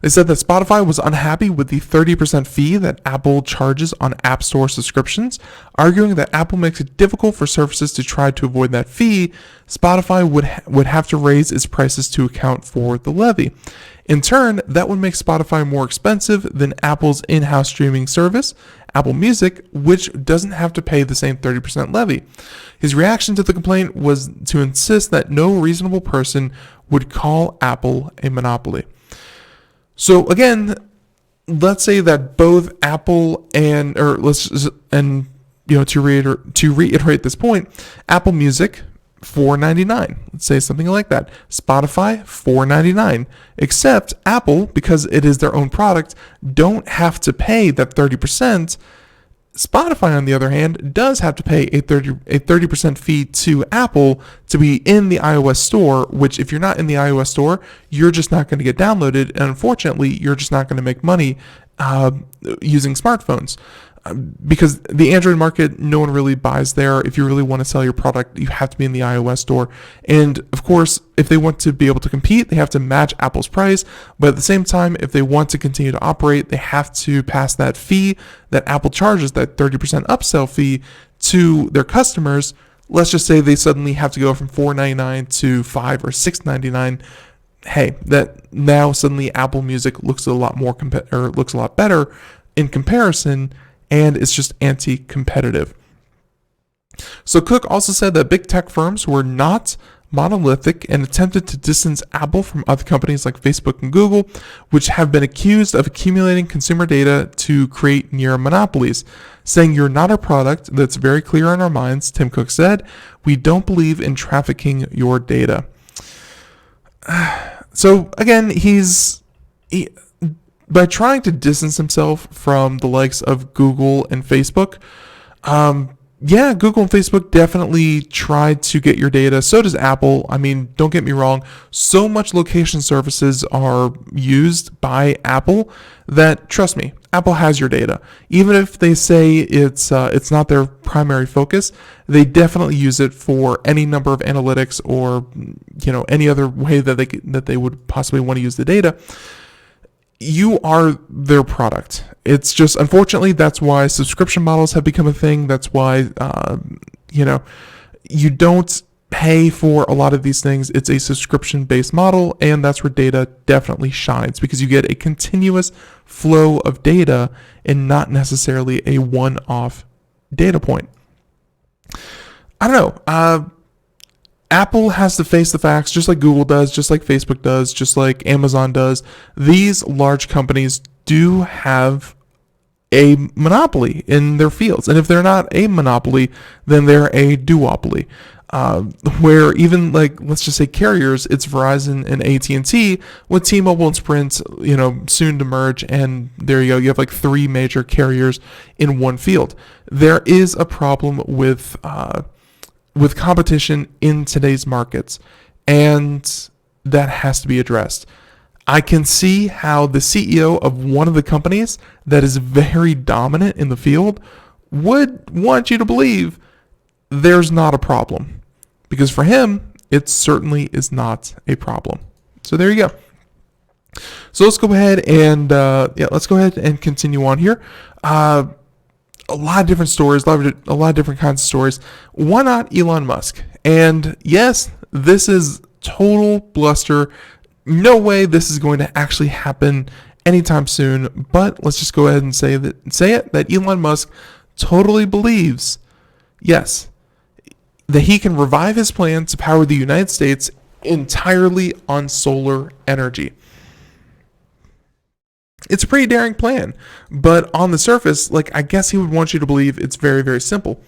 They said that Spotify was unhappy with the 30% fee that Apple charges on App Store subscriptions, arguing that Apple makes it difficult for services to try to avoid that fee. Spotify would have to raise its prices to account for the levy. In turn, that would make Spotify more expensive than Apple's in-house streaming service, Apple Music, which doesn't have to pay the same 30% levy. His reaction to the complaint was to insist that no reasonable person would call Apple a monopoly. So again, let's say that both Apple to reiterate this point, Apple Music $4.99. Let's say something like that. Spotify $4.99. Except Apple, because it is their own product, don't have to pay that 30%. Spotify, on the other hand, does have to pay a 30% fee to Apple to be in the iOS store, which if you're not in the iOS store, you're just not going to get downloaded. And unfortunately, you're just not going to make money using smartphones. Because the Android market, no one really buys there. If you really want to sell your product, you have to be in the iOS store. And of course, if they want to be able to compete, they have to match Apple's price. But at the same time, if they want to continue to operate, they have to pass that fee that Apple charges, that 30% upsell fee, to their customers. Let's just say they suddenly have to go from $4.99 to $5 or $6.99. Hey, that now suddenly Apple Music looks a lot more looks a lot better in comparison. And it's just anti-competitive. So Cook also said that big tech firms were not monolithic and attempted to distance Apple from other companies like Facebook and Google, which have been accused of accumulating consumer data to create near monopolies. Saying you're not a product that's very clear in our minds, Tim Cook said, we don't believe in trafficking your data. So again, by trying to distance himself from the likes of Google and Facebook, Google and Facebook definitely tried to get your data. So does Apple. I mean, don't get me wrong. So much location services are used by Apple that, trust me, Apple has your data. Even if they say it's not their primary focus, they definitely use it for any number of analytics or any other way that they would possibly want to use the data. You are their product. It's just, unfortunately, that's why subscription models have become a thing. That's why, you don't pay for a lot of these things. It's a subscription-based model, and that's where data definitely shines because you get a continuous flow of data and not necessarily a one-off data point. I don't know. Apple has to face the facts just like Google does, just like Facebook does, just like Amazon does. These large companies do have a monopoly in their fields. And if they're not a monopoly, then they're a duopoly. Where even let's just say carriers, it's Verizon and AT&T, with T-Mobile and Sprint, soon to merge. And there you go. You have 3 major carriers in one field. There is a problem with competition in today's markets, and that has to be addressed. I can see how the CEO of one of the companies that is very dominant in the field would want you to believe there's not a problem, because for him, it certainly is not a problem. So there you go. So let's go ahead and continue on here. A lot of different stories, a lot of different kinds of stories. Why not Elon Musk? And yes, this is total bluster. No way this is going to actually happen anytime soon. But let's just go ahead and say that Elon Musk totally believes, yes, that he can revive his plan to power the United States entirely on solar energy. It's a pretty daring plan, but on the surface, I guess he would want you to believe it's very, very simple.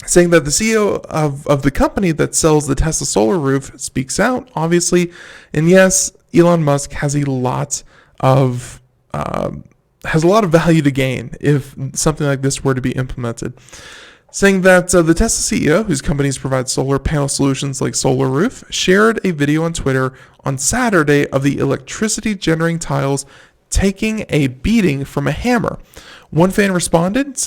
Saying that the CEO of the company that sells the Tesla solar roof speaks out, obviously, and yes, Elon Musk has a lot of value to gain if something like this were to be implemented. Saying that the Tesla CEO, whose companies provide solar panel solutions like Solar Roof, shared a video on Twitter on Saturday of the electricity generating tiles taking a beating from a hammer. One fan responded with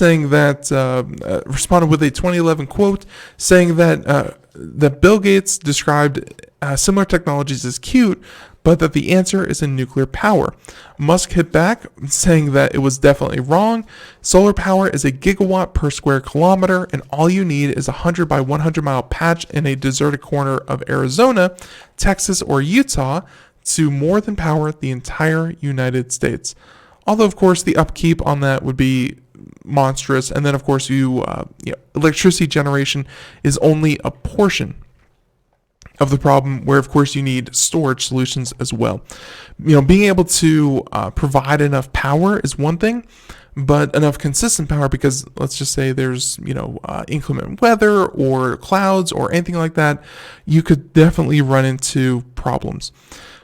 a 2011 quote saying that Bill Gates described similar technologies as cute, but that the answer is in nuclear power. Musk hit back, saying that it was definitely wrong. Solar power is a gigawatt per square kilometer, and all you need is a 100 by 100 mile patch in a deserted corner of Arizona, Texas, or Utah to more than power the entire United States. Although, of course, the upkeep on that would be monstrous, and then, of course, electricity generation is only a portion of the problem, where of course you need storage solutions as well. Being able to provide enough power is one thing, but enough consistent power, because let's just say there's inclement weather or clouds or anything like that, you could definitely run into problems.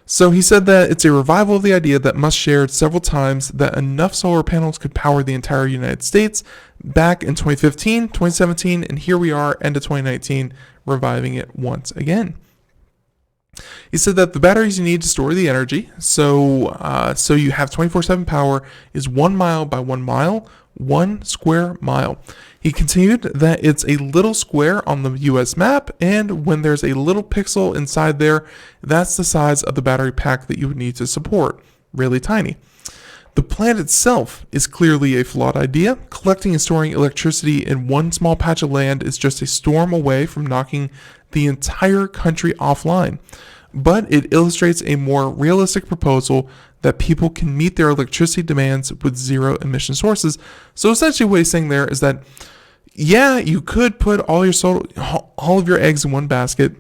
So he said that it's a revival of the idea that Musk shared several times that enough solar panels could power the entire United States back in 2015, 2017, and here we are, end of 2019, reviving it once again. He said that the batteries you need to store the energy, so you have 24/7 power, is 1 mile by 1 mile, 1 square mile. He continued that it's a little square on the US map, and when there's a little pixel inside there, that's the size of the battery pack that you would need to support. Really tiny. The plant itself is clearly a flawed idea. Collecting and storing electricity in one small patch of land is just a storm away from knocking the entire country offline. But it illustrates a more realistic proposal that people can meet their electricity demands with zero emission sources. So essentially what he's saying there is that, yeah, you could put all of your eggs in one basket,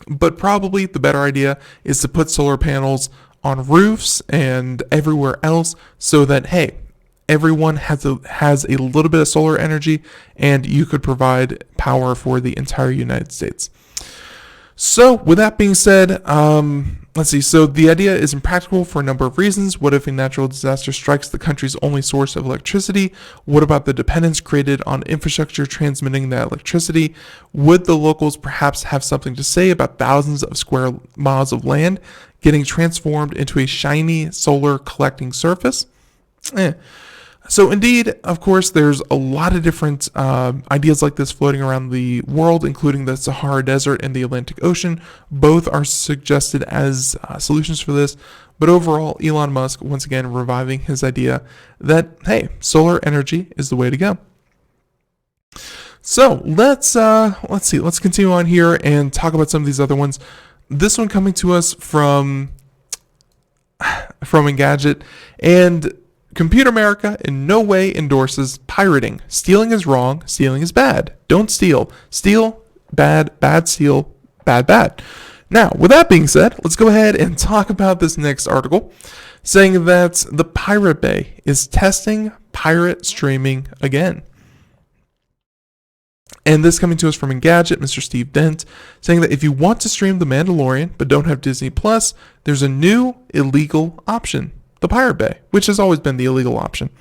but probably the better idea is to put solar panels on roofs and everywhere else, so that, hey, everyone has a little bit of solar energy, and you could provide power for the entire United States. So with that being said, let's see. So the idea is impractical for a number of reasons. What if a natural disaster strikes the country's only source of electricity? What about the dependence created on infrastructure transmitting that electricity? Would the locals perhaps have something to say about thousands of square miles of land getting transformed into a shiny solar collecting surface? So indeed, of course, there's a lot of different ideas like this floating around the world, including the Sahara Desert and the Atlantic Ocean. Both are suggested as solutions for this. But overall, Elon Musk, once again, reviving his idea that, hey, solar energy is the way to go. So let's see. Let's continue on here and talk about some of these other ones. This one coming to us from Engadget, and Computer America in no way endorses pirating. Stealing is wrong. Stealing is bad. Don't steal. Steal, bad. Bad, steal, bad, bad. Now, with that being said, let's go ahead and talk about this next article, saying that the Pirate Bay is testing pirate streaming again. And this coming to us from Engadget, Mr. Steve Dent, saying that if you want to stream The Mandalorian but don't have Disney Plus, there's a new illegal option. The Pirate Bay, which has always been the illegal option.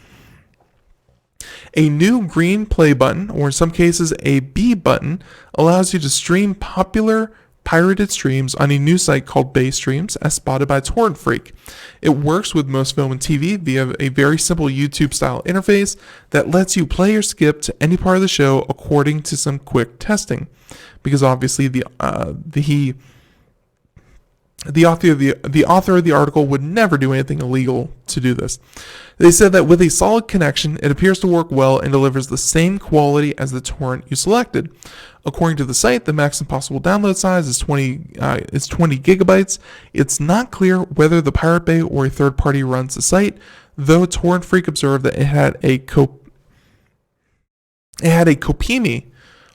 A new green play button, or in some cases a B button, allows you to stream popular pirated streams on a new site called Bay Streams, as spotted by Torrent Freak. It works with most film and TV via a very simple YouTube-style interface that lets you play or skip to any part of the show according to some quick testing. Because obviously the author of the article would never do anything illegal to do this. They said that with a solid connection, it appears to work well and delivers the same quality as the torrent you selected. According to the site, the maximum possible download size is 20 gigabytes. It's not clear whether the Pirate Bay or a third party runs the site, though Torrent Freak observed that it had a Kopimi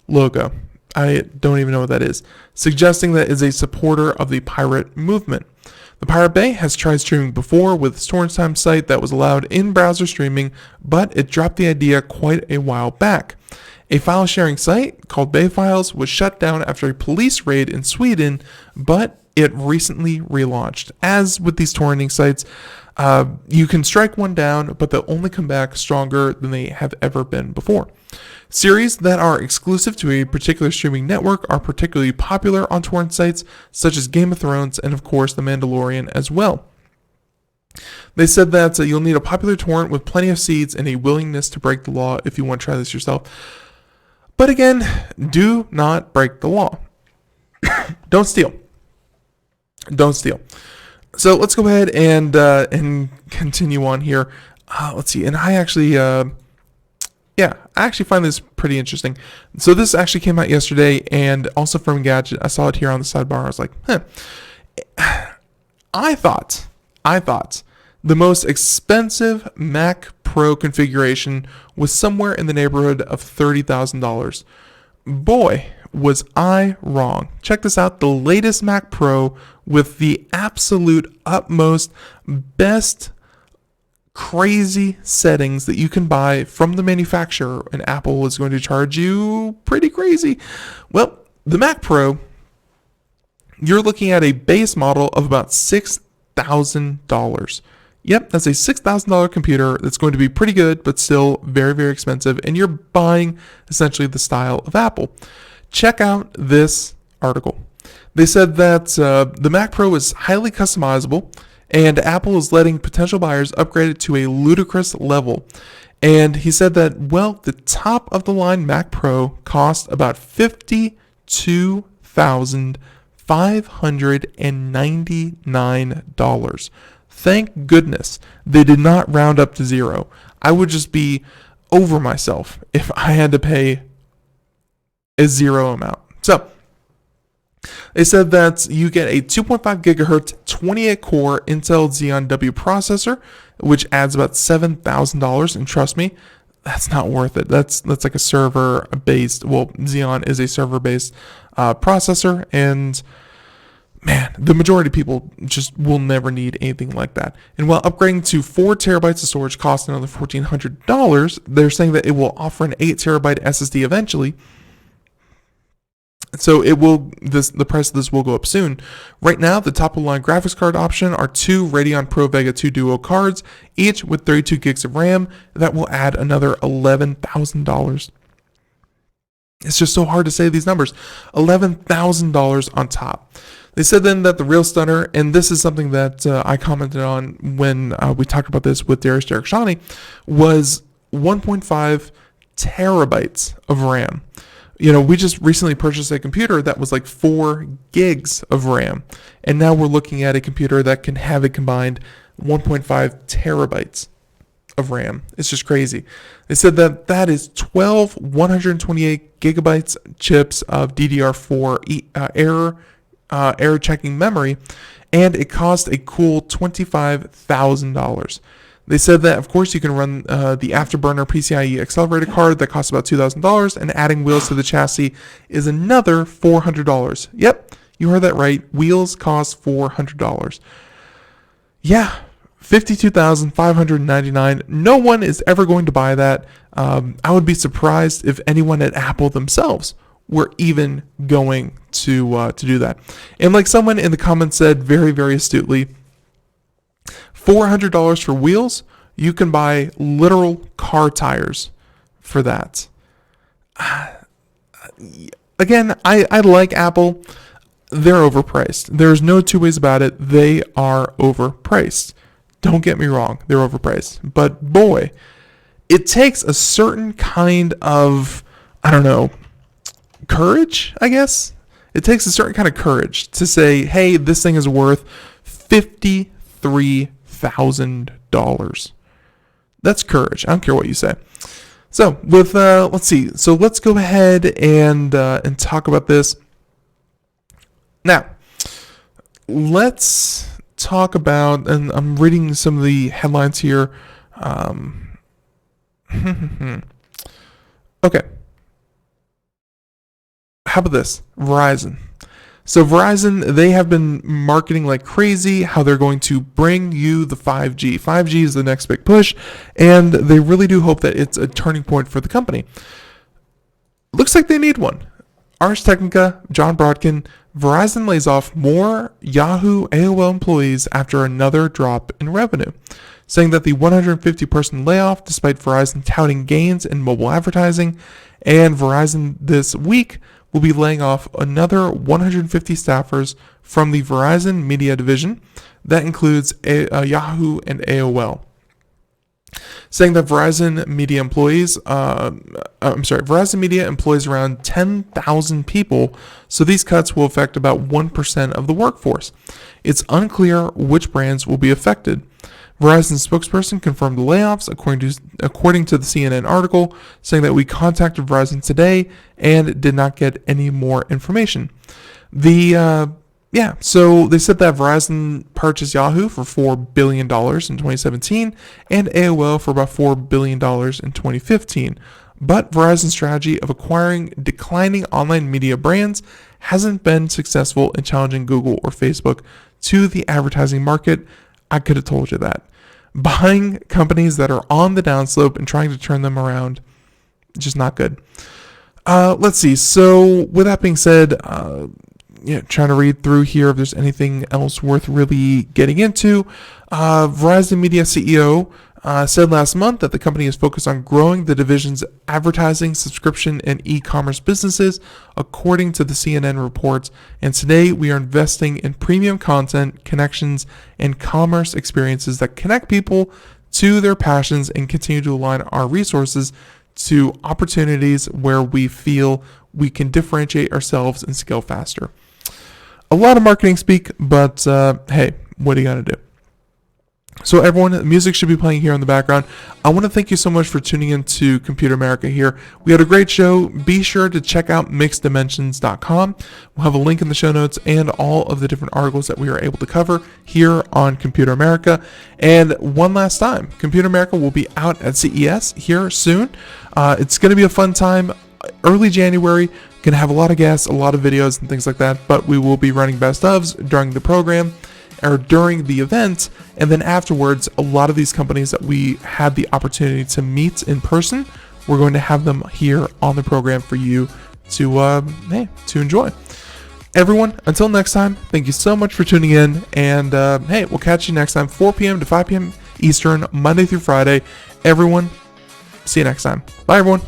logo. I don't even know what that is, suggesting that it is a supporter of the pirate movement. The Pirate Bay has tried streaming before with its torrent time site that was allowed in-browser streaming, but it dropped the idea quite a while back. A file-sharing site called Bay Files was shut down after a police raid in Sweden, but it recently relaunched. As with these torrenting sites, you can strike one down, but they'll only come back stronger than they have ever been before. Series that are exclusive to a particular streaming network are particularly popular on torrent sites, such as Game of Thrones and, of course, The Mandalorian as well. They said that you'll need a popular torrent with plenty of seeds and a willingness to break the law if you want to try this yourself. But again, do not break the law. Don't steal. Don't steal. So let's go ahead and continue on here. Let's see. And I actually, I actually find this pretty interesting. So this actually came out yesterday, and also from Gadget. I saw it here on the sidebar. I was like, I thought the most expensive Mac Pro configuration was somewhere in the neighborhood of $30,000. Boy, was I wrong. Check this out. The latest Mac Pro with the absolute utmost best crazy settings that you can buy from the manufacturer, and Apple is going to charge you pretty crazy. Well, the Mac Pro, you're looking at a base model of about $6,000. Yep, that's a $6,000 computer that's going to be pretty good, but still very, very expensive, and you're buying essentially the style of Apple. Check out this article. They said that the Mac Pro is highly customizable, and Apple is letting potential buyers upgrade it to a ludicrous level. And he said that, well, the top of the line Mac Pro cost about $52,599. Thank goodness they did not round up to zero. I would just be over myself if I had to pay a zero amount. So they said that you get a 2.5 gigahertz 28-core Intel Xeon W processor, which adds about $7,000. And trust me, that's not worth it. That's like a server-based. Well, Xeon is a server-based processor, and man, the majority of people just will never need anything like that. And while upgrading to 4 terabytes of storage costs another $1,400, they're saying that it will offer an 8 terabyte SSD eventually. So the price of this will go up soon. Right now, the top of the line graphics card option are 2 Radeon Pro Vega 2 Duo cards, each with 32 gigs of RAM. That will add another $11,000. It's just so hard to say these numbers. $11,000 on top. They said then that the real stunner, and this is something that I commented on when we talked about this with Darius Derek-Shani, was 1.5 terabytes of RAM. You know, we just recently purchased a computer that was like 4 gigs of RAM, and now we're looking at a computer that can have a combined 1.5 terabytes of RAM. It's just crazy. They said that that is 12 128 gigabytes chips of DDR4 error checking memory, and it cost a cool $25,000. They said that, of course, you can run the Afterburner PCIe accelerator card that costs about $2,000, and adding wheels to the chassis is another $400. Yep, you heard that right. Wheels cost $400. Yeah, $52,599. No one is ever going to buy that. I would be surprised if anyone at Apple themselves were even going to do that. And like someone in the comments said very, very astutely, $400 for wheels, you can buy literal car tires for that. Again, I like Apple. They're overpriced. There's no two ways about it. They are overpriced. Don't get me wrong. They're overpriced. But boy, it takes a certain kind of, I don't know, courage, I guess. It takes a certain kind of courage to say, hey, this thing is worth $53,000. That's courage. I don't care what you say. So with let's see. So let's go ahead and talk about this. Now, let's talk about, and I'm reading some of the headlines here. Okay. How about this? Verizon. So Verizon, they have been marketing like crazy how they're going to bring you the 5G. 5G is the next big push, and they really do hope that it's a turning point for the company. Looks like they need one. Ars Technica, John Brodkin, Verizon lays off more Yahoo AOL employees after another drop in revenue, saying that the 150-person layoff, despite Verizon touting gains in mobile advertising, and Verizon this week will be laying off another 150 staffers from the Verizon Media Division. That includes Yahoo and AOL. saying that Verizon Media employs around 10,000 people, so these cuts will affect about 1% of the workforce. It's unclear which brands will be affected. Verizon's spokesperson confirmed the layoffs, according to the CNN article, saying that we contacted Verizon today and did not get any more information. So they said that Verizon purchased Yahoo for $4 billion in 2017 and AOL for about $4 billion in 2015. But Verizon's strategy of acquiring declining online media brands hasn't been successful in challenging Google or Facebook to the advertising market. I could have told you that. Buying companies that are on the downslope and trying to turn them around, just not good. Let's see. So with that being said, trying to read through here if there's anything else worth really getting into. Verizon Media CEO said last month that the company is focused on growing the division's advertising, subscription, and e-commerce businesses, according to the CNN reports. And today we are investing in premium content, connections, and commerce experiences that connect people to their passions and continue to align our resources to opportunities where we feel we can differentiate ourselves and scale faster. A lot of marketing speak, but hey, what are you going to do? So everyone, the music should be playing here in the background. I want to thank you so much for tuning in to Computer America here. We had a great show. Be sure to check out mixeddimensions.com. We'll have a link in the show notes and all of the different articles that we are able to cover here on Computer America. And one last time, Computer America will be out at CES here soon. It's going to be a fun time. Early January, going to have a lot of guests, a lot of videos and things like that, but we will be running best ofs during the program or during the event, and then afterwards, a lot of these companies that we had the opportunity to meet in person, we're going to have them here on the program for you to enjoy. Everyone, until next time, thank you so much for tuning in, and hey, we'll catch you next time, 4 p.m. to 5 p.m. Eastern, Monday through Friday. Everyone, see you next time. Bye, everyone.